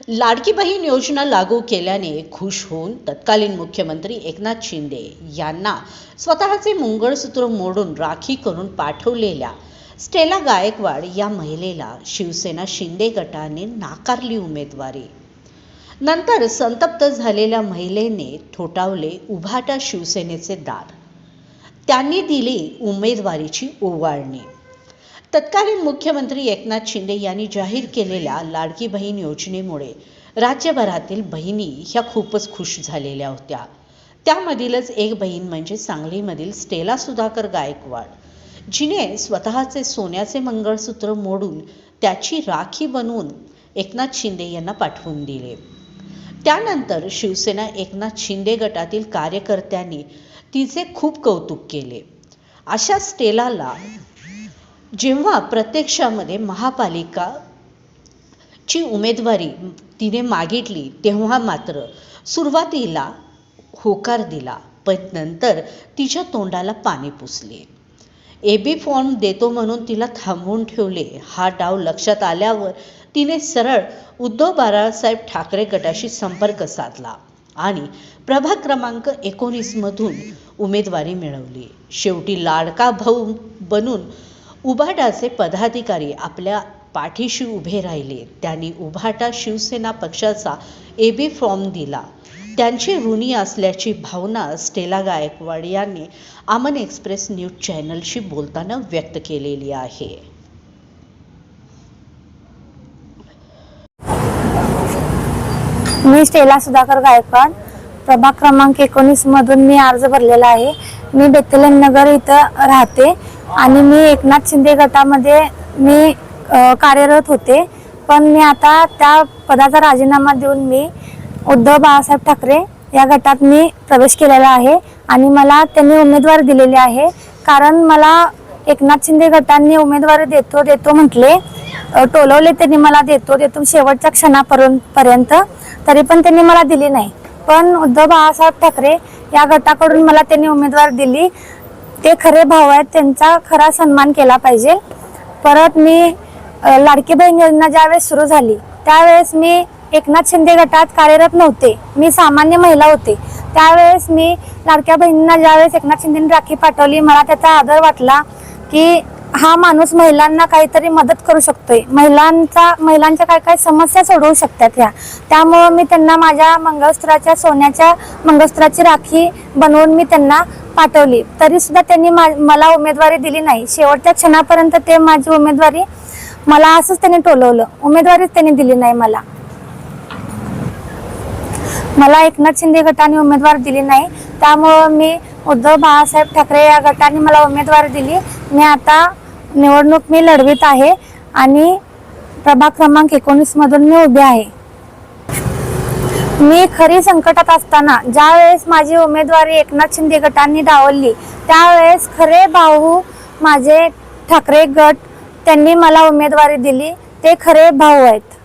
लाडकी बहीण योजना लागू केल्याने खुश होऊन तत्कालीन मुख्यमंत्री एकनाथ शिंदे यांना स्वतःचे मंगळसूत्र मोडून राखी करून पाठवलेल्या स्टेला गायकवाड या महिलेला शिवसेना शिंदे गटाने नाकारली उमेदवारी। नंतर संतप्त झालेल्या महिलेने ठोठावले उभाटा शिवसेनेचे दार। त्यांनी दिली उमेदवारीची ओवाळणी। तत्कालीन मुख्यमंत्री एकनाथ शिंदे यांनी जाहीर केलेल्या लाडकी बहीण योजनेमुळे राज्यभरातील बहिणी ह्या खूपच खुश झालेल्या होत्या। त्यामधीलच एक बहीण म्हणजे सांगलीमधील स्टेला सुधाकर गायकवाड, जिने स्वतःचे सोन्याचे मंगळसूत्र मोडून त्याची राखी बनवून एकनाथ शिंदे यांना पाठवून दिले। त्यानंतर शिवसेना एकनाथ शिंदे गटातील कार्यकर्त्यांनी तिचे खूप कौतुक केले। अशा स्टेलाला जेव्हा प्रत्यक्षामध्ये महापालिका ची उमेदवारी तिने मागितली तेव्हा मात्र सुरुवातीला होकार दिला, पण नंतर तिच्या तोंडाला पाणी पुसले। एबी फॉर्म देतो म्हणून तिला थांबवून ठेवले। हा डाव लक्षात आल्यावर तिने सरळ उद्धव बाळासाहेब ठाकरे गटाशी संपर्क साधला आणि प्रभाग क्रमांक 19 मधून उमेदवारी मिळवली। शेवटी लाडका भाऊ बनून उभाटाचे पदाधिकारी आपल्या पाठीशी उभे राहिले। त्यांनी उभाटा शिवसेना पक्षाचा एबी फॉर्म दिला। त्यांची ऋणी असल्याची भावना स्टेला गायकवाड यांनी अमन एक्सप्रेस न्यूज चॅनलशी बोलताना व्यक्त केलेली आहे। मी स्टेला सुधाकर गायकवाड, प्रभाग क्रमांक 19 मधून मी अर्ज भरलेला आहे। मी बेतलेन नगर इथं राहते आणि मी एकनाथ शिंदे गटामध्ये मी कार्यरत होते, पण मी आता त्या पदाचा राजीनामा देऊन मी उद्धव बाळासाहेब ठाकरे या गटात मी प्रवेश केलेला आहे आणि मला त्यांनी उमेदवारी दिलेली आहे। कारण मला एकनाथ शिंदे गटांनी उमेदवारी देतो म्हटले, टोलवले त्यांनी मला देतो शेवटच्या क्षणापर्यंत, तरी पण त्यांनी मला दिली नाही। पण उद्धव बाळासाहेब ठाकरे या गटाकडून मला त्यांनी उमेदवारी दिली। ते खरे भाऊ आहेत, त्यांचा खरा सन्मान केला पाहिजे। परत मी लाडकी बहीण योजना ज्यावेळेस सुरू झाली त्यावेळेस मी एकनाथ शिंदे गटात कार्यरत नव्हते, मी सामान्य महिला होते। त्यावेळेस मी लाडक्या बहिणींना ज्यावेळेस एकनाथ शिंदेंनी राखी पाठवली, मला त्याचा आदर वाटला की हा माणूस महिलांना काहीतरी मदत करू शकतोय, महिलांच्या काय समस्या सोडवू शकतात ह्या। त्यामुळे मी त्यांना माझ्या मंगळसूत्राच्या सोन्याच्या मंगळसूत्राची राखी बनवून मी त्यांना पाठवली, तरी सुद्धा त्यांनी मला उमेदवारी दिली नाही। शेवटच्या क्षणापर्यंत ते माझी उमेदवारी मला असंच त्यांनी टोलवलं, उमेदवारीच त्यांनी दिली नाही मला एकनाथ शिंदे गटाने उमेदवारी दिली नाही। त्यामुळे मी उद्धव बाळासाहेब ठाकरे या गटाने मला उमेदवारी दिली। मी आता निवडणूक मी लढवित आहे आणि प्रभाग क्रमांक 19 मधून मी उभी आहे। मी खरी संकटात असताना ज्यावेळेस माझी उमेदवारी एकनाथ शिंदे गटांनी डावलली त्यावेळेस खरे भाऊ माझे ठाकरे गट त्यांनी मला उमेदवारी दिली, ते खरे भाऊ आहेत।